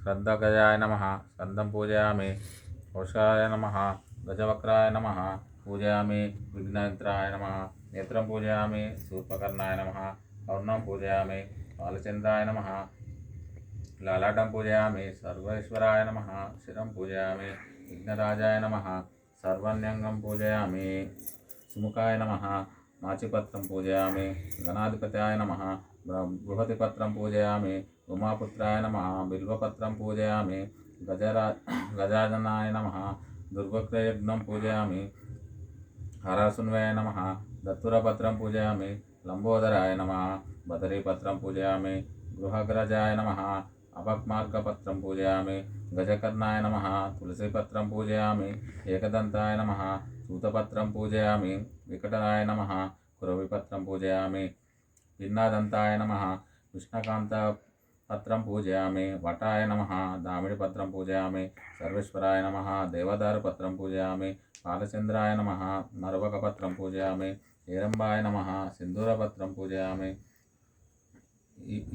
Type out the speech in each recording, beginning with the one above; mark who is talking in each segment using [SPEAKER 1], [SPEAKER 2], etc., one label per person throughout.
[SPEAKER 1] स्कंदगजाय नमः स्कंदं पूजयामि। घोषाय नमः गजवक्राय नमः पूजयामि। विघ्नेत्राय नमः नेत्रं पूजयामि। शूर्पकर्णाय नमः कर्णं पूजयामि। बालचन्द्राय नमः लालाटं पूजयामि। सर्वेश्वराय नमः शिरं पूजयामि। विघ्नराजाय नमः सर्वाण्यंगं पूजयामि। सुमुखाय नमः माचिपत्रं पूजयामि। गणाधिपत्याय नमः बृहतिपत्रं पूजयामि। उमापुत्राय नमः बिल्वपत्रं पूजयामि। गजाननाय नमः दुर्वक्रयज्ञं पूजयामि। हरसुन्वय नमः दत्तुरपत्रं पूजयामि। लंबोदराय नमः बदरीपत्रं पूजयामि। गृहग्रजाय नमः अभक्मार्गपत्रं पूजयामि। गजकर्णाय नमः तुलसीपत्रं पूजयामि। एकदन्ताय नमः सूतपत्रं पूजयामि। विकटनाय नमः कुरविपत्रं पूजयामि। भिन्नादन्ताय नमः विष्णुकान्तपत्रं पूजयामि। वटाय नमः दामिनीपत्रं पूजयामि। सर्वेश्वराय नमः देवदारुपत्रं पूजयामि। बालचन्द्राय नमः मरवकपत्रं पूजयामि। हेरम्बाय नमः सिन्दूरपत्रं पूजयामि।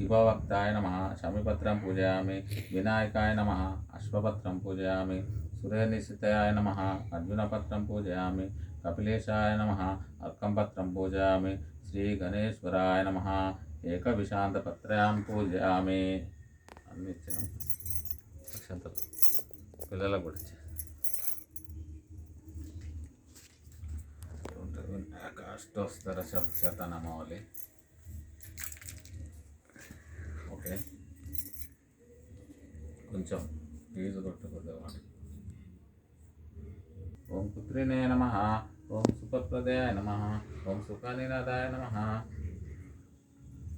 [SPEAKER 1] इववक्ताय नमः शमीपत्रं पूजयामि। विनायकाय नमः अश्वपत्रं पूजयामि। सूर्यनिशिताय नमः अर्जुनपत्रं पूजयामि। कपिलेशाय नमः अर्कंपत्रं पूजयामि। श्रीगणेश्वराय नमः एकविशान्तपत्रं पूजयामि। అన్ని ఇచ్చినాం అక్షంతలు పిల్లలకు కూడా ఇచ్చాను. అష్టోత్తర శతనామావళి. ఓకే, కొంచెం ఫీజు కొట్టుకుందాం. ఓం పుత్రినే నమః. ఓం సుఖప్రదాయ నమః. ఓం సుఖనినాదాయ నమః.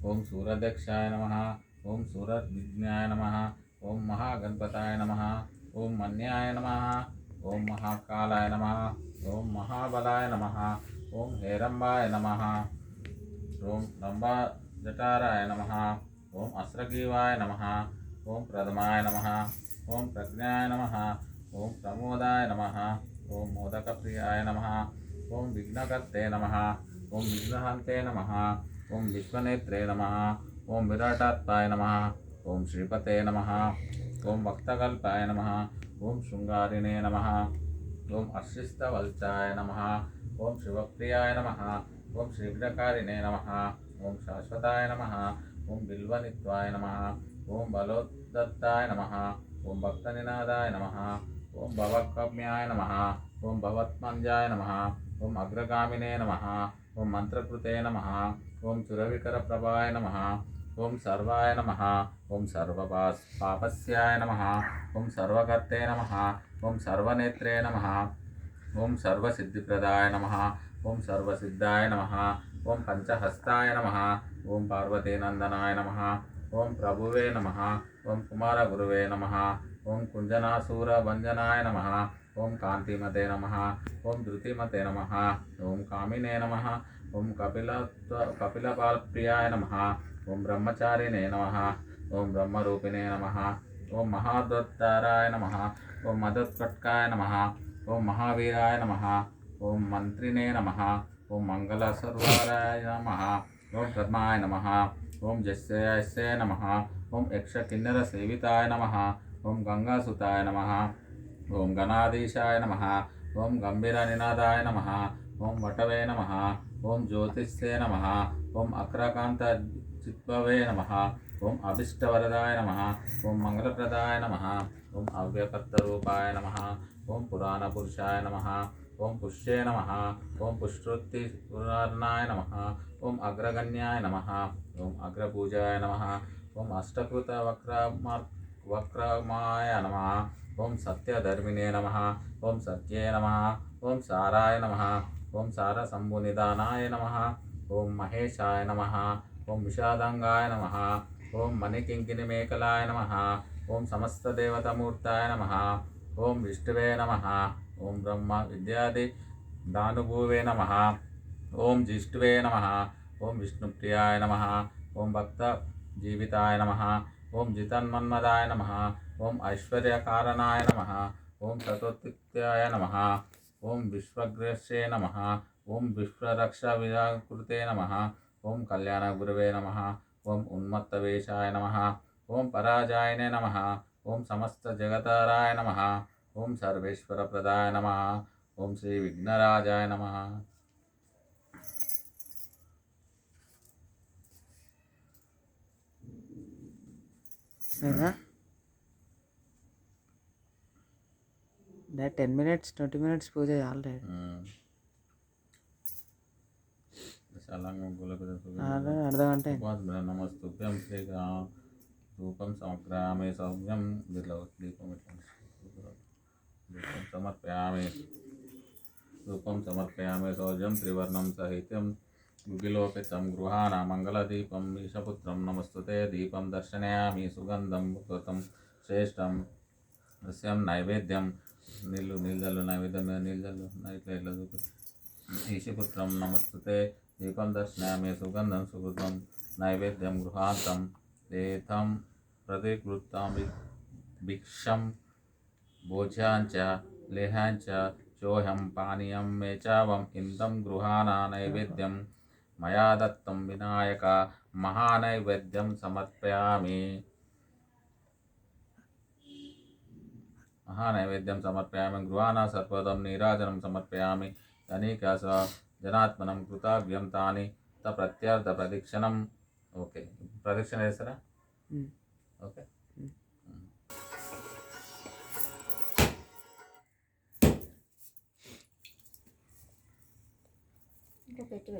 [SPEAKER 1] ఓం సూర్యదక్షాయ నమః. ఓం సూరద్విజ్ఞాయ నమః. ఓం మహాగణపతాయ నమః. ఓం మన్యాయ నమః. ఓం మహాకాలాయ నమః. ఓం మహాబలాయ నమః. ఓం హేరంబాయ నమః. ఓం లంబాజటారాయ నమః. ఓం అస్రగ్రీవాయ నమః. ఓం ప్రథమాయ నమః. ఓం ప్రజ్ఞాయ నమః. ఓం ప్రమోదాయ నమః. ఓం మోదకప్రియాయ నమః. ఓం విఘ్నకర్తే నమః. ఓం విఘ్నహంతే నమః. ఓం విశ్వనేత్రే నమః. ఓం విరాటాత్మాయ నమః. ఓం శ్రీపతే నమః. ఓం భక్తకల్పాయ నమః. ఓం శృంగారిణే నమః. ఓం అశ్రిస్తవల్చాయ నమః. ఓం శివప్రియాయ నమః. ఓం శ్రీగ్రకారిణే నమః. ఓం శాశ్వతాయ నమః. ఓం బిల్వనిత్వాయ నమః. ఓం బలోద్దత్తాయ నమః. ఓం భక్తనినాదాయ నమః. ఓం భవకమ్యాయ నమః. ఓం భవత్మంజాయ నమః. ఓం అగ్రగామినే నమః. ఓం మంత్రకృతే నమః. ఓం సురవికరప్రభాయ నమః. ఓం సర్వాయ నమః. ఓం సర్వపాపస్యాయ నమః. ఓం సర్వకర్తే నమః. ఓం సర్వనేత్రే నమః. ఓం సర్వసిద్ధిప్రదాయ నమః. ఓం సర్వసిద్ధాయ నమః. ఓం పంచహస్తాయ నమః. ఓం పార్వతీనందనాయ నమః. ఓం ప్రభువే నమః. ఓం కుమారగురువే నమః. ఓం కుంజనాసూరభంజనాయ నమః. ఓం కాంతిమతే నమః. ఓం ధృతిమతే నమః. ఓం కామినే నమః. ఓం కపిలపాలప్రియాయ నమః. ఓం బ్రహ్మచారిణే నమః. ఓం బ్రహ్మరూపిణే నమః. ఓం మహాద్వత్తారాయ నమః. ఓం మదత్కట్కాయ నమః. ఓం మహావీరాయ నమః. ఓం మంత్రినే నమః. ఓం మంగళసర్వారాయ నమః. ఓం పద్మాయ నమః. ఓం జస్యస్య నమః. ఓం యక్షకిన్నరసేవితాయ నమః. ఓం గంగాసుతాయ నమః. ఓం గణాధీశాయ నమః. ఓం గంభీరనినాదాయ నమః. ఓం వటవే నమః. ఓం జ్యోతిష్యే నమః. ఓం అక్రకాంతచిత్వవే నమః. ఓం అభిష్టవరదాయ నమః. ఓం మంగళప్రదాయ నమః. ఓం అవ్యక్తరూపాయ నమః. ఓం పురాణపురుషాయ నమః. ఓం పుష్యే నమః. ఓం పుష్కృతివర్ణాయ నమః. ఓం అగ్రగణ్యాయ నమః. ఓం అగ్రపూజాయ నమః. ఓం అష్టకృతవక్రమాయ నమః. ఓం సత్యధర్మిణే నమః. ఓం సత్యే నమః. ఓం సారాయ నమః. ఓం సారశంభునిదానాయ నమః. ఓం మహేశాయ నమః. ఓం విషాదంగాయ నమః. ఓం మణికింకిణిమేకలాయ నమః. ఓం సమస్తదేవతమూర్తాయ నమః. ఓం విష్ణువే నమః. ఓం బ్రహ్మ విద్యాది దానుభూవే నమః. ఓం జిష్ణువే నమః. ఓం విష్ణుప్రియాయ నమః. ఓం భక్త జీవితాయ నమః. ఓం జితన్మన్మదాయ నమః. ఓం ఐశ్వర్యకారణాయ నమః. ఓం చతుర్థిత్యాయ నమః. ఓం విశ్వగ్రస్యే నమః. ఓం విశ్వరక్షవికృతే నమః. ఓం కళ్యాణ గురవే నమః. ఓం ఉన్మత్తవేషాయ నమః. ఓం పరాజాయనే నమః. ఓం సమస్త జగతారాయ నమః. ఓం సర్వేశ్వరప్రదాయ నమః. ఓం శ్రీ విఘ్నరాజాయ నమః.
[SPEAKER 2] That 10 minutes, 20 minutes పూజ చాలు. అర్ధ గంట
[SPEAKER 1] నమస్తుభ్యం శ్రీరామ్. రూపం సమగ్రామే సౌమ్యం. దీపం సమర్పయామి. రూపం సమర్పయామి సౌజ్యం త్రివర్ణం సహితం గుగిలోపితం గృహాణ మంగళదీపం ఈశపుత్రం నమస్తుతే. దీపం దర్శనయామి సుగంధం కృతం శ్రేష్టం రస్యం నైవేద్యం. నీళ్ళు నైవేద్యం మీద నీళ్ళు ఇట్లా ఇట్లా చూపి. ఈశపుత్రం నమస్తుతే. దీపం దర్శనయామి సుగంధం సుకృతం నైవేద్యం గృహాంతం దేతం ప్రతికృతం భిక్షం భోజ్యాంచ లేహాంచ చోహం పానీయం మే చావం ఇందం గృహాణ నైవేద్యం మయా దత్తం వినాయక మహానైవేద్యం సమర్పయామి. మహానైవేద్యం సమర్పయామి. గృహాణ సర్వదం నీరాజనం సమర్పయామి. ధనికాస జనాత్మనం కృతజ్ఞం తాని ప్రత్యర్థ ప్రదక్షిణం. ఓకే, ప్రదక్షిణ చేస్తారా? ఓకే.
[SPEAKER 3] ఇంకా పెట్టి